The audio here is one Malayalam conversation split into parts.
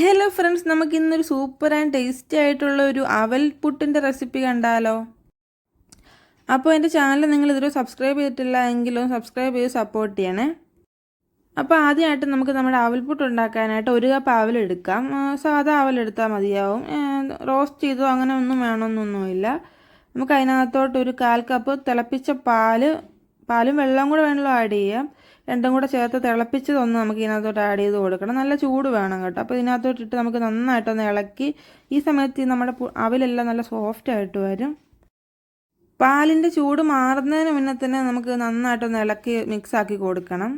ഹലോ ഫ്രണ്ട്സ്, നമുക്ക് ഇന്നൊരു സൂപ്പർ ആൻഡ് ടേസ്റ്റി ആയിട്ടുള്ള ഒരു അവൽ പുട്ടിൻ്റെ റെസിപ്പി കണ്ടാലോ? അപ്പോൾ എൻ്റെ ചാനൽ നിങ്ങൾ ഇതുവരെ സബ്സ്ക്രൈബ് ചെയ്തിട്ടില്ല എങ്കിലും സബ്സ്ക്രൈബ് ചെയ്ത് സപ്പോർട്ട് ചെയ്യണേ. അപ്പോൾ ആദ്യമായിട്ട് നമുക്ക് നമ്മുടെ അവൽപുട്ട് ഉണ്ടാക്കാനായിട്ട് 1 കപ്പ് അവലെടുക്കാം. സാധാ അവലെടുത്താൽ മതിയാവും. റോസ്റ്റ് ചെയ്തോ അങ്ങനെ ഒന്നും വേണമെന്നൊന്നുമില്ല. നമുക്ക് അതിനകത്തോട്ട് ഒരു 1/4 കപ്പ് തിളപ്പിച്ച പാലും വെള്ളം കൂടെ വേണമല്ലോ ആഡ് ചെയ്യാം. രണ്ടും കൂടെ ചേർത്ത് തിളപ്പിച്ചതൊന്ന് നമുക്ക് ഇതിനകത്തോട്ട് ആഡ് ചെയ്ത് കൊടുക്കണം. നല്ല ചൂട് വേണം കേട്ടോ. അപ്പോൾ ഇതിനകത്തോട്ടിട്ട് നമുക്ക് നന്നായിട്ടൊന്ന് ഇളക്കി, ഈ സമയത്ത് നമ്മുടെ അവലെല്ലാം നല്ല സോഫ്റ്റ് ആയിട്ട് വരും. പാലിൻ്റെ ചൂട് മാറുന്നതിന് മുന്നേ തന്നെ നമുക്ക് നന്നായിട്ടൊന്ന് ഇളക്കി മിക്സാക്കി കൊടുക്കണം.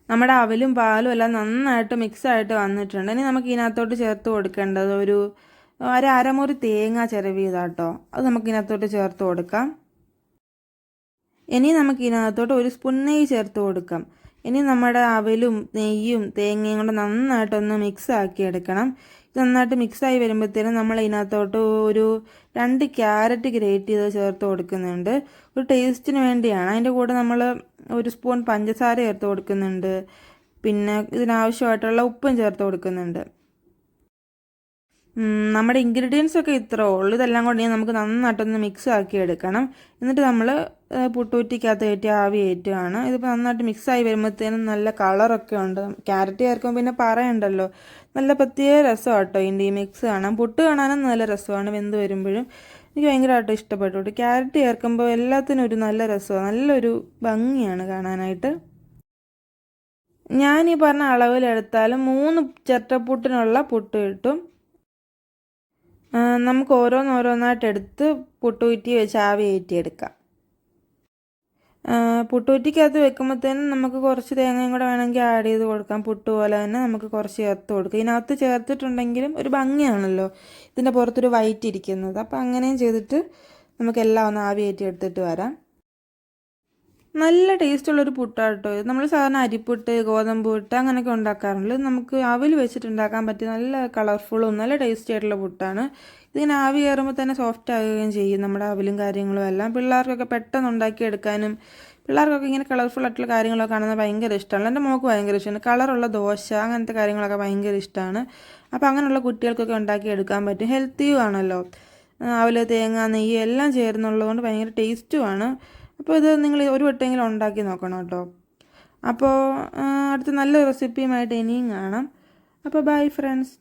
നമ്മുടെ അവലും പാലും എല്ലാം നന്നായിട്ട് മിക്സായിട്ട് വന്നിട്ടുണ്ട്. ഇനി നമുക്ക് ഇതിനകത്തോട്ട് ചേർത്ത് കൊടുക്കേണ്ടത് ഒരു അരമുറി തേങ്ങ ചിരവിയതാട്ടോ. അത് നമുക്ക് ഇതിനകത്തോട്ട് ചേർത്ത് കൊടുക്കാം. ഇനി നമുക്ക് ഇതിനകത്തോട്ട് 1 സ്പൂൺ നെയ്യ് ചേർത്ത് കൊടുക്കാം. ഇനി നമ്മുടെ അവലും നെയ്യും തേങ്ങയും കൊണ്ട് നന്നായിട്ടൊന്ന് മിക്സ് ആക്കി എടുക്കണം. ഇത് നന്നായിട്ട് മിക്സായി വരുമ്പോഴത്തേനും നമ്മൾ ഇതിനകത്തോട്ട് ഒരു 2 ക്യാരറ്റ് ഗ്രേറ്റ് ചെയ്ത് ചേർത്ത് കൊടുക്കുന്നുണ്ട്. ഒരു ടേസ്റ്റിന് വേണ്ടിയാണ്. അതിൻ്റെ കൂടെ നമ്മൾ 1 സ്പൂൺ പഞ്ചസാര ചേർത്ത് കൊടുക്കുന്നുണ്ട്. പിന്നെ ഇതിനാവശ്യമായിട്ടുള്ള ഉപ്പും ചേർത്ത് കൊടുക്കുന്നുണ്ട്. നമ്മുടെ ഇൻഗ്രീഡിയൻസ് ഒക്കെ ഇത്രേ ഉള്ളൂ. ഇതെല്ലാം കൊണ്ട് നമുക്ക് നന്നായിട്ടൊന്ന് മിക്സ് ആക്കി എടുക്കണം. എന്നിട്ട് നമ്മൾ പുട്ടുകുറ്റിക്കകത്ത് കയറ്റി ആവി കയറ്റുകയാണ്. ഇതിപ്പോൾ നന്നായിട്ട് മിക്സായി വരുമ്പോഴത്തേനും നല്ല കളറൊക്കെ ഉണ്ട്. ക്യാരറ്റ് ചേർക്കുമ്പോൾ പിന്നെ പറയണ്ടല്ലോ, നല്ല പ്രത്യേക രസമാണ് കേട്ടോ ഇതിൻ്റെ ഈ മിക്സ് കാണാൻ. പുട്ട് കാണാനും നല്ല രസമാണ് വെന്ത് വരുമ്പോഴും. എനിക്ക് ഭയങ്കരമായിട്ട് ഇഷ്ടപ്പെട്ടു. ക്യാരറ്റ് ചേർക്കുമ്പോൾ എല്ലാത്തിനും ഒരു നല്ല രസമാണ്, നല്ലൊരു ഭംഗിയാണ് കാണാനായിട്ട്. ഞാൻ ഈ പറഞ്ഞ അളവിലെടുത്താലും 3 ചിരട്ടപ്പുട്ടിനുള്ള പുട്ട് കിട്ടും. നമുക്ക് ഓരോന്നോരോന്നായിട്ട് എടുത്ത് പുട്ടുകുറ്റി വെച്ച് ആവി കയറ്റിയെടുക്കാം. പുട്ടുകുറ്റിക്കകത്ത് വെക്കുമ്പോഴത്തേനും നമുക്ക് കുറച്ച് തേങ്ങയും കൂടെ വേണമെങ്കിൽ ആഡ് ചെയ്ത് കൊടുക്കാം. പുട്ട് പോലെ തന്നെ നമുക്ക് കുറച്ച് ചേർത്ത് കൊടുക്കാം. ഇതിനകത്ത് ചേർത്തിട്ടുണ്ടെങ്കിലും ഒരു ഭംഗിയാണല്ലോ ഇതിൻ്റെ പുറത്തൊരു വൈറ്റ് ഇരിക്കുന്നത്. അപ്പോൾ അങ്ങനെയും ചെയ്തിട്ട് നമുക്കെല്ലാം ഒന്ന് ആവി കയറ്റി എടുത്തിട്ട് വരാം. നല്ല ടേസ്റ്റുള്ളൊരു പുട്ടാണ് കേട്ടോ ഇത്. നമ്മൾ സാധാരണ അരിപ്പുട്ട്, ഗോതമ്പ് പുട്ട് അങ്ങനെയൊക്കെ ഉണ്ടാക്കാറുണ്ട്. നമുക്ക് അവൽ വെച്ചിട്ട് ഉണ്ടാക്കാൻ പറ്റിയ നല്ല കളർഫുള്ളും നല്ല ടേസ്റ്റി ആയിട്ടുള്ള പുട്ടാണ്. ഇതിങ്ങനെ ആവി കയറുമ്പോൾ തന്നെ സോഫ്റ്റ് ആകുകയും ചെയ്യും നമ്മുടെ അവലും കാര്യങ്ങളും എല്ലാം. പിള്ളേർക്കൊക്കെ പെട്ടെന്ന് ഉണ്ടാക്കിയെടുക്കാനും, പിള്ളേർക്കൊക്കെ ഇങ്ങനെ കളർഫുൾ ആയിട്ടുള്ള കാര്യങ്ങളൊക്കെ കാണുന്നത് ഭയങ്കര ഇഷ്ടമാണ്. എൻ്റെ മോൾക്ക് ഭയങ്കര ഇഷ്ടമാണ്. കളറുള്ള ദോശ അങ്ങനത്തെ കാര്യങ്ങളൊക്കെ ഭയങ്കര ഇഷ്ടമാണ്. അപ്പോൾ അങ്ങനെയുള്ള കുട്ടികൾക്കൊക്കെ ഉണ്ടാക്കിയെടുക്കാൻ പറ്റും. ഹെൽത്തിയും ആണല്ലോ. അവൽ, തേങ്ങ, നെയ്യ് എല്ലാം ചേർന്നുള്ളതുകൊണ്ട് ഭയങ്കര ടേസ്റ്റുമാണ്. അപ്പോൾ ഇത് നിങ്ങൾ ഒരു വട്ടമെങ്കിലും ഉണ്ടാക്കി നോക്കണം കേട്ടോ. അപ്പോൾ അടുത്ത നല്ല റെസിപ്പിയുമായിട്ട് ഇനിയും കാണാം. അപ്പോൾ ബൈ ഫ്രണ്ട്സ്.